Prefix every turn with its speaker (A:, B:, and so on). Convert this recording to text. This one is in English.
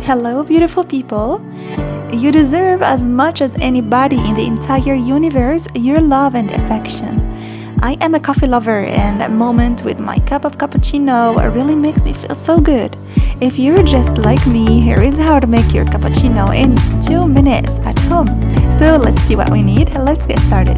A: Hello, beautiful people. You deserve as much as anybody in the entire universe your love and affection. I am a coffee lover, and a moment with my cup of cappuccino really makes me feel so good. If you're just like me, here is how to make your cappuccino in 2 minutes at home. So let's see what we need. Let's get started.